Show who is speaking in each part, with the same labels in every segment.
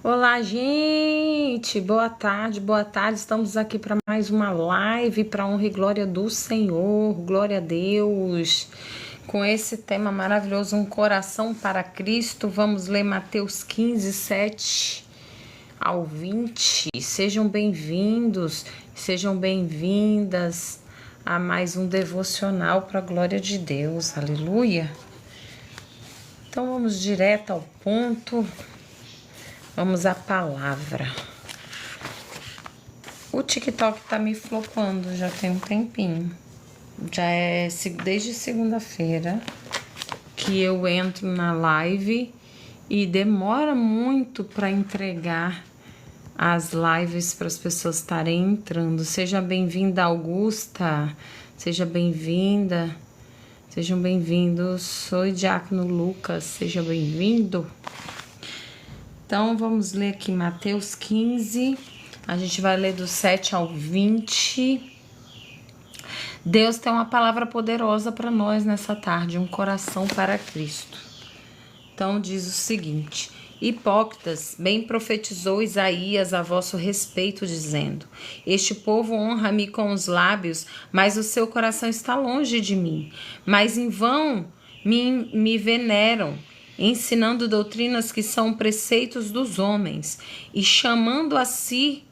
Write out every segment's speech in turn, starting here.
Speaker 1: Olá, gente! Boa tarde, boa tarde. Estamos aqui para mais uma live para honra e glória do Senhor. Glória a Deus. Com esse tema maravilhoso, um coração para Cristo. Vamos ler Mateus 15, 7 ao 20. Sejam bem-vindos, sejam bem-vindas a mais um devocional para a glória de Deus. Aleluia! Então vamos direto ao ponto. Vamos à palavra. O TikTok tá me flopando já tem um tempinho. Já é desde segunda-feira que eu entro na live e demora muito para entregar as lives para as pessoas estarem entrando. Seja bem-vinda, Augusta. Seja bem-vinda. Sejam bem-vindos. Sou o Diácono Lucas. Seja bem-vindo. Então, vamos ler aqui Mateus 15, a gente vai ler do 7 ao 20. Deus tem uma palavra poderosa para nós nessa tarde, um coração para Cristo. Então, diz o seguinte: Hipócritas, bem profetizou Isaías a vosso respeito, dizendo: Este povo honra-me com os lábios, mas o seu coração está longe de mim. Mas em vão me veneram, ensinando doutrinas que são preceitos dos homens, e chamando a si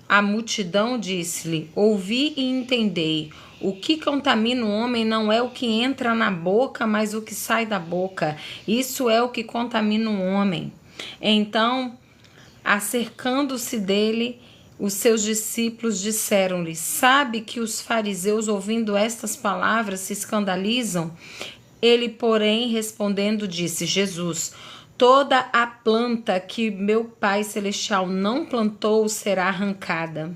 Speaker 1: a multidão, disse-lhe: Ouvi e entendei. O que contamina o homem não é o que entra na boca, mas o que sai da boca. Isso é o que contamina o homem. Então, acercando-se dele, os seus discípulos disseram-lhe: Sabe que os fariseus, ouvindo estas palavras, se escandalizam? Ele, porém, respondendo, disse: Jesus, toda a planta que meu Pai Celestial não plantou será arrancada.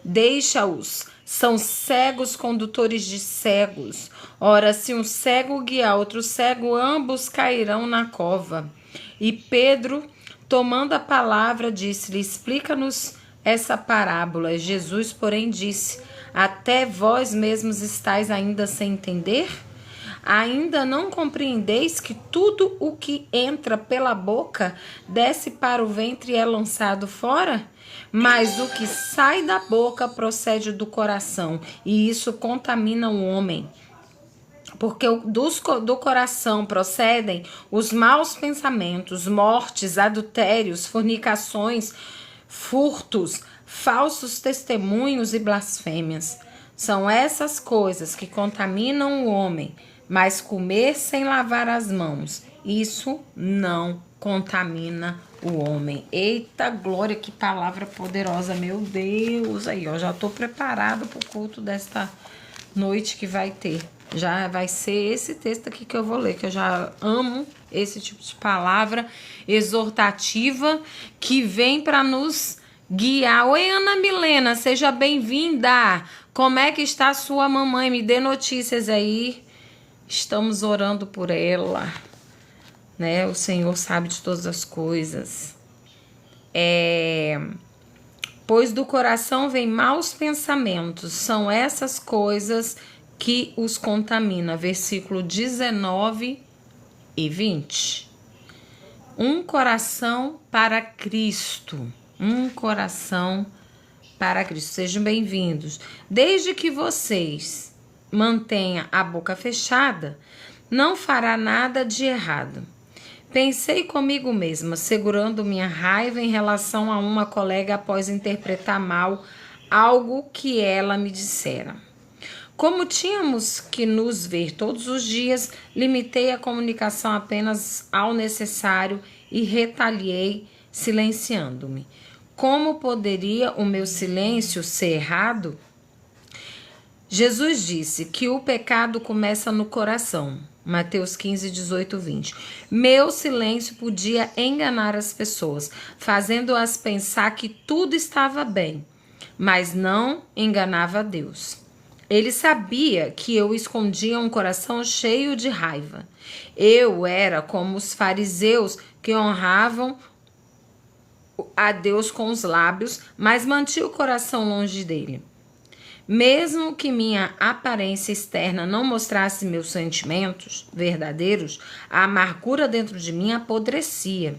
Speaker 1: Deixa-os, são cegos condutores de cegos. Ora, se um cego guiar outro cego, ambos cairão na cova. E Pedro, tomando a palavra, disse-lhe: Explica-nos essa parábola. Jesus, porém, disse: Até vós mesmos estáis ainda sem entender? Ainda não compreendeis que tudo o que entra pela boca desce para o ventre e é lançado fora? Mas o que sai da boca procede do coração, e isso contamina o homem. Porque do coração procedem os maus pensamentos, mortes, adultérios, fornicações, furtos, falsos testemunhos e blasfêmias. São essas coisas que contaminam o homem. Mas comer sem lavar as mãos, isso não contamina o homem. Eita glória, que palavra poderosa, meu Deus. Aí, ó, já tô preparado pro culto desta noite que vai ter. Já vai ser esse texto aqui que eu vou ler, que eu já amo esse tipo de palavra exortativa que vem para nos guiar. Oi, Ana Milena, seja bem-vinda. Como é que está a sua mamãe? Me dê notícias aí. Estamos orando por ela, né? O Senhor sabe de todas as coisas. Pois do coração vem maus pensamentos, são essas coisas que os contamina. Versículo 19 e 20. Um coração para Cristo. Um coração para Cristo. Sejam bem-vindos. Desde que vocês mantenha a boca fechada, não fará nada de errado. Pensei comigo mesma, segurando minha raiva em relação a uma colega após interpretar mal algo que ela me dissera. Como tínhamos que nos ver todos os dias, limitei a comunicação apenas ao necessário e retaliei, silenciando-me. Como poderia o meu silêncio ser errado? Jesus disse que o pecado começa no coração. Mateus 15, 18, 20. Meu silêncio podia enganar as pessoas, fazendo-as pensar que tudo estava bem, mas não enganava a Deus. Ele sabia que eu escondia um coração cheio de raiva. Eu era como os fariseus que honravam a Deus com os lábios, mas mantinha o coração longe dele. Mesmo que minha aparência externa não mostrasse meus sentimentos verdadeiros, a amargura dentro de mim apodrecia.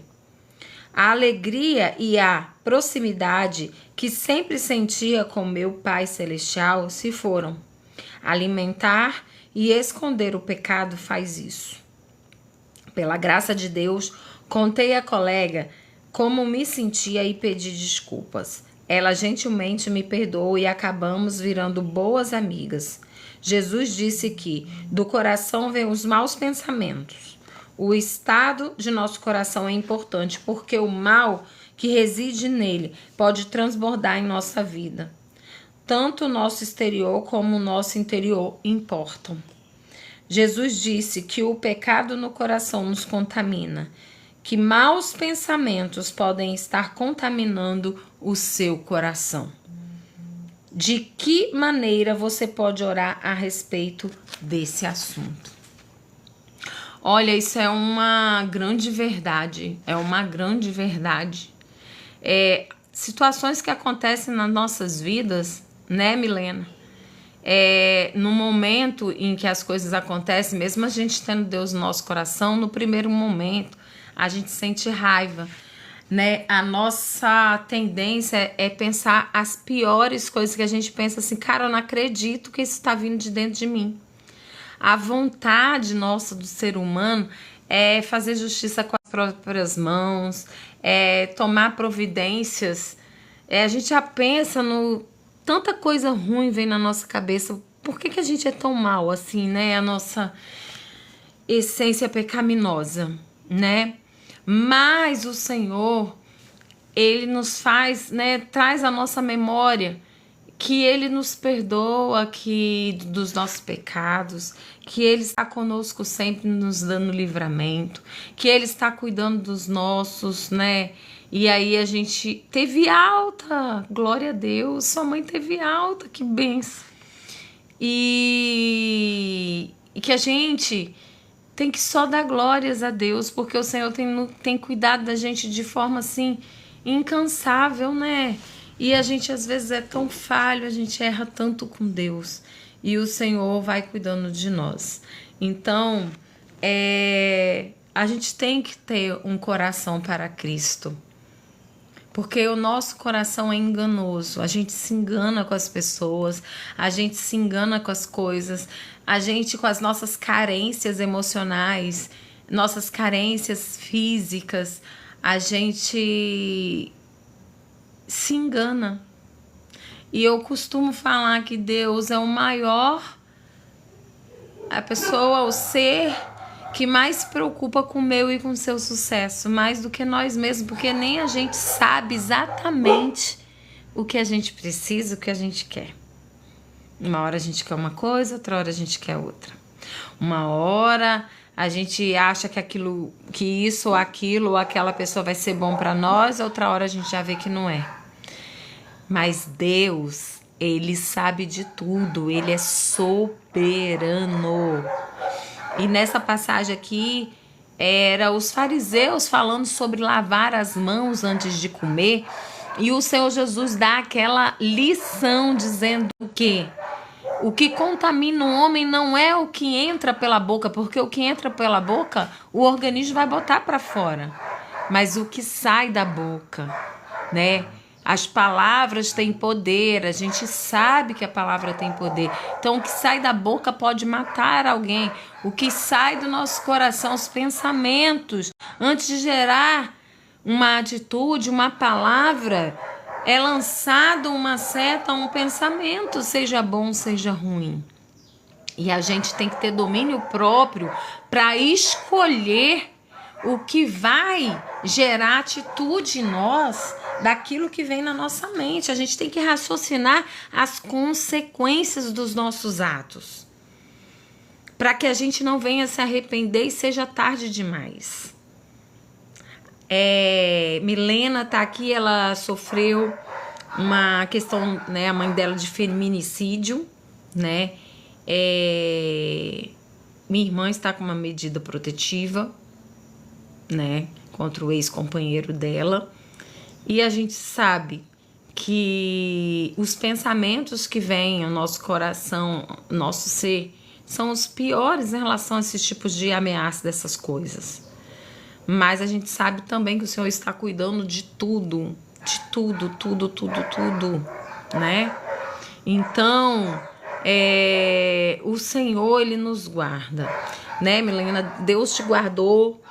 Speaker 1: A alegria e a proximidade que sempre sentia com meu Pai Celestial se foram. Alimentar e esconder o pecado faz isso. Pela graça de Deus, contei à colega como me sentia e pedi desculpas. Ela gentilmente me perdoou e acabamos virando boas amigas. Jesus disse que do coração vêm os maus pensamentos. O estado de nosso coração é importante porque o mal que reside nele pode transbordar em nossa vida. Tanto o nosso exterior como o nosso interior importam. Jesus disse que o pecado no coração nos contamina, que maus pensamentos podem estar contaminando o seu coração. De que maneira você pode orar a respeito desse assunto? Olha, isso é uma grande verdade, situações que acontecem nas nossas vidas, né, Milena? No momento em que as coisas acontecem, mesmo a gente tendo Deus no nosso coração, no primeiro momento a gente sente raiva, né? A nossa tendência é pensar as piores coisas, que a gente pensa assim, cara, eu não acredito que isso está vindo de dentro de mim. A vontade nossa do ser humano é fazer justiça com as próprias mãos, é tomar providências. A gente já pensa no... Tanta coisa ruim vem na nossa cabeça. Por que a gente é tão mal assim, né? A nossa essência pecaminosa, né? Mas o Senhor, Ele nos faz, né? Traz à nossa memória que Ele nos perdoa dos nossos pecados, que Ele está conosco sempre nos dando livramento, que Ele está cuidando dos nossos, né? E aí a gente teve alta, glória a Deus, sua mãe teve alta, que benção. E que a gente tem que só dar glórias a Deus, porque o Senhor tem cuidado da gente de forma assim, incansável, né? E a gente às vezes é tão falho, a gente erra tanto com Deus. E o Senhor vai cuidando de nós. Então, a gente tem que ter um coração para Cristo. Porque o nosso coração é enganoso. A gente se engana com as pessoas, a gente se engana com as coisas, a gente com as nossas carências emocionais, nossas carências físicas, a gente se engana. E eu costumo falar que Deus é o maior, a pessoa, o ser que mais se preocupa com o meu e com o seu sucesso, mais do que nós mesmos, porque nem a gente sabe exatamente o que a gente precisa, o que a gente quer. Uma hora a gente quer uma coisa, outra hora a gente quer outra. Uma hora a gente acha que isso ou aquilo ou aquela pessoa vai ser bom para nós, outra hora a gente já vê que não é. Mas Deus, Ele sabe de tudo, Ele é soberano. E nessa passagem aqui, era os fariseus falando sobre lavar as mãos antes de comer. E o Senhor Jesus dá aquela lição dizendo que o que contamina o homem não é o que entra pela boca, porque o que entra pela boca, o organismo vai botar para fora. Mas o que sai da boca, né? As palavras têm poder, a gente sabe que a palavra tem poder. Então, o que sai da boca pode matar alguém. O que sai do nosso coração, os pensamentos, antes de gerar uma atitude, uma palavra, é lançado uma seta, um pensamento, seja bom, seja ruim. E a gente tem que ter domínio próprio para escolher o que vai gerar atitude em nós daquilo que vem na nossa mente. A gente tem que raciocinar as consequências dos nossos atos, para que a gente não venha se arrepender e seja tarde demais. Milena tá aqui, ela sofreu uma questão, né, a mãe dela de feminicídio, né? Minha irmã está com uma medida protetiva, né, contra o ex-companheiro dela. E a gente sabe que os pensamentos que vêm ao nosso coração, nosso ser, são os piores em relação a esses tipos de ameaça dessas coisas. Mas a gente sabe também que o Senhor está cuidando de tudo, tudo, né? Então, o Senhor, Ele nos guarda, né, Milena? Deus te guardou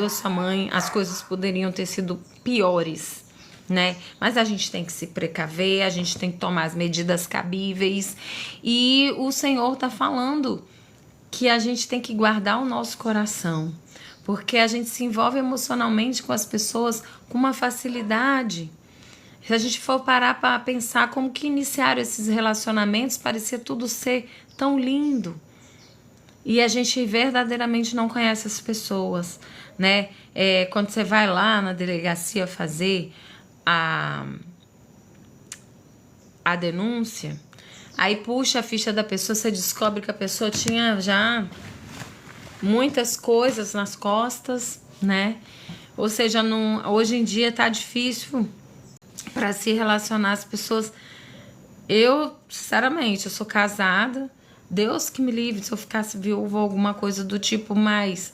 Speaker 1: sua mãe, as coisas poderiam ter sido piores, né? Mas a gente tem que se precaver, a gente tem que tomar as medidas cabíveis, e o Senhor tá falando que a gente tem que guardar o nosso coração, porque a gente se envolve emocionalmente com as pessoas com uma facilidade. Se a gente for parar para pensar como que iniciaram esses relacionamentos, parecia tudo ser tão lindo. E a gente verdadeiramente não conhece as pessoas, né? Quando você vai lá na delegacia fazer a denúncia, aí puxa a ficha da pessoa, você descobre que a pessoa tinha já muitas coisas nas costas, né? Ou seja, hoje em dia tá difícil para se relacionar as pessoas. Eu, sinceramente, eu sou casada, Deus que me livre se eu ficasse viúva ou alguma coisa do tipo, mas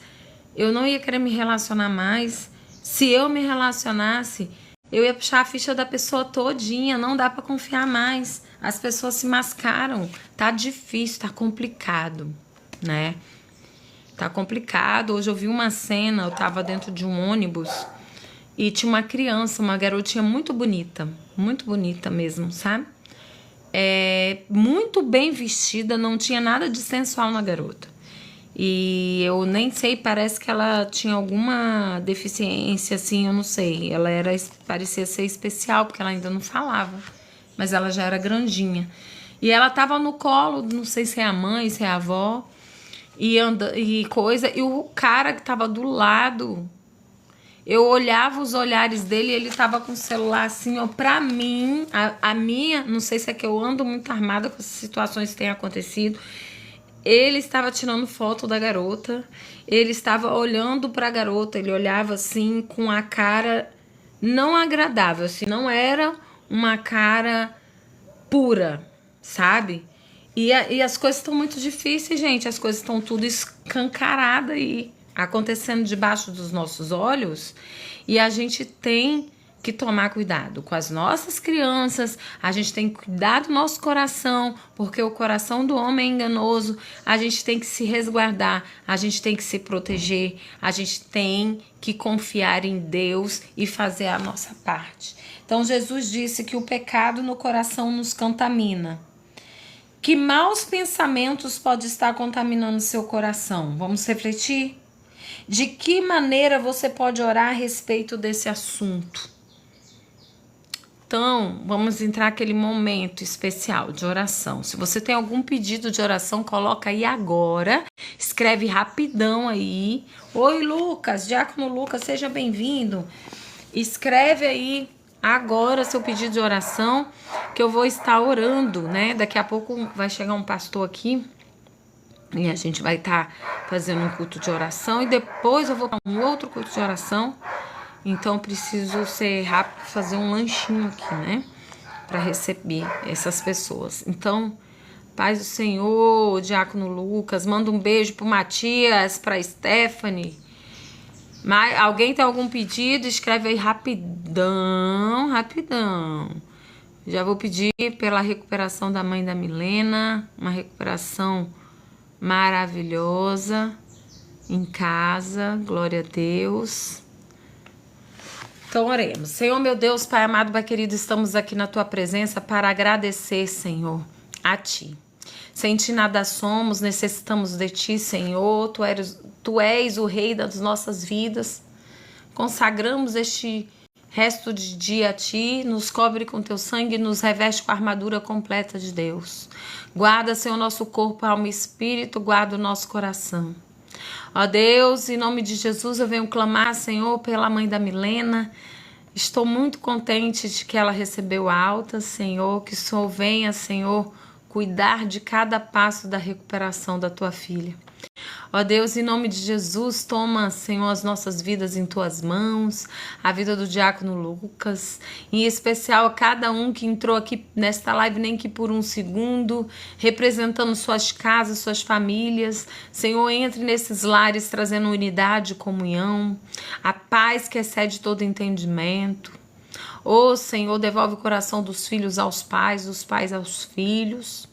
Speaker 1: eu não ia querer me relacionar mais. Se eu me relacionasse, eu ia puxar a ficha da pessoa todinha, não dá para confiar mais. As pessoas se mascaram, tá difícil, tá complicado, né? Tá complicado. Hoje eu vi uma cena, eu tava dentro de um ônibus e tinha uma criança, uma garotinha muito bonita mesmo, sabe? Muito bem vestida, não tinha nada de sensual na garota. E eu nem sei, parece que ela tinha alguma deficiência, assim, eu não sei. Ela parecia ser especial, porque ela ainda não falava, mas ela já era grandinha. E ela tava no colo, não sei se é a mãe, se é a avó, e o cara que tava do lado, eu olhava os olhares dele e ele tava com o celular assim, ó, pra mim, a minha, não sei se é que eu ando muito armada com essas situações que têm acontecido, ele estava tirando foto da garota, ele estava olhando pra garota, ele olhava assim com a cara não agradável, assim, não era uma cara pura, sabe? E as coisas estão muito difíceis, gente, as coisas estão tudo escancaradas aí, acontecendo debaixo dos nossos olhos, e a gente tem que tomar cuidado com as nossas crianças, a gente tem que cuidar do nosso coração, porque o coração do homem é enganoso, a gente tem que se resguardar, a gente tem que se proteger, a gente tem que confiar em Deus e fazer a nossa parte. Então Jesus disse que o pecado no coração nos contamina. Que maus pensamentos pode estar contaminando seu coração? Vamos refletir? De que maneira você pode orar a respeito desse assunto? Então, vamos entrar naquele momento especial de oração. Se você tem algum pedido de oração, coloca aí agora. Escreve rapidão aí. Oi, Lucas, Diácono Lucas, seja bem-vindo. Escreve aí agora seu pedido de oração, que eu vou estar orando, né? Daqui a pouco vai chegar um pastor aqui e a gente vai estar fazendo um culto de oração e depois eu vou para um outro culto de oração. Então, preciso ser rápido, fazer um lanchinho aqui, né? Para receber essas pessoas. Então, paz do Senhor, Diácono Lucas, manda um beijo pro Matias, pra Stephanie. Mas, alguém tem algum pedido? Escreve aí rapidão. Já vou pedir pela recuperação da mãe da Milena, uma recuperação maravilhosa em casa, glória a Deus. Então oremos. Senhor, meu Deus, Pai amado, Pai querido, estamos aqui na Tua presença para agradecer, Senhor, a Ti. Sem Ti nada somos, necessitamos de Ti, Senhor. Tu és o Rei das nossas vidas. Consagramos este resto de dia a Ti, nos cobre com Teu sangue, nos reveste com a armadura completa de Deus. Guarda, Senhor, nosso corpo, alma e espírito, guarda o nosso coração. Ó Deus, em nome de Jesus, eu venho clamar, Senhor, pela mãe da Milena. Estou muito contente de que ela recebeu alta, Senhor, que o Senhor venha, Senhor, cuidar de cada passo da recuperação da Tua filha. Ó Deus, em nome de Jesus, toma, Senhor, as nossas vidas em tuas mãos, a vida do diácono Lucas, em especial a cada um que entrou aqui nesta live, nem que por um segundo, representando suas casas, suas famílias. Senhor, entre nesses lares trazendo unidade e comunhão, a paz que excede todo entendimento. Ó Senhor, devolve o coração dos filhos aos pais, dos pais aos filhos.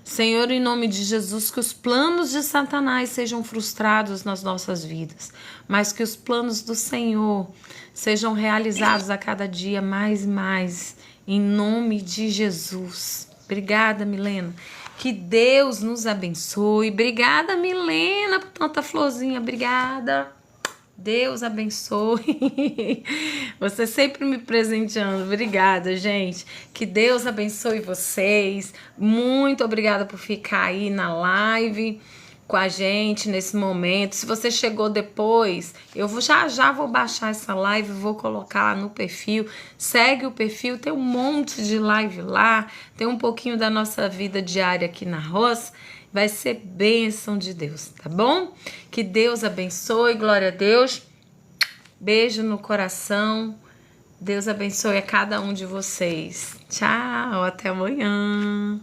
Speaker 1: Senhor, em nome de Jesus, que os planos de Satanás sejam frustrados nas nossas vidas, mas que os planos do Senhor sejam realizados a cada dia mais e mais, em nome de Jesus. Obrigada, Milena. Que Deus nos abençoe. Obrigada, Milena, por tanta florzinha. Obrigada. Deus abençoe. Você sempre me presenteando. Obrigada, gente. Que Deus abençoe vocês. Muito obrigada por ficar aí na live com a gente nesse momento. Se você chegou depois, eu já vou baixar essa live, vou colocar lá no perfil. Segue o perfil, tem um monte de live lá. Tem um pouquinho da nossa vida diária aqui na roça. Vai ser bênção de Deus, tá bom? Que Deus abençoe, glória a Deus. Beijo no coração. Deus abençoe a cada um de vocês. Tchau, até amanhã.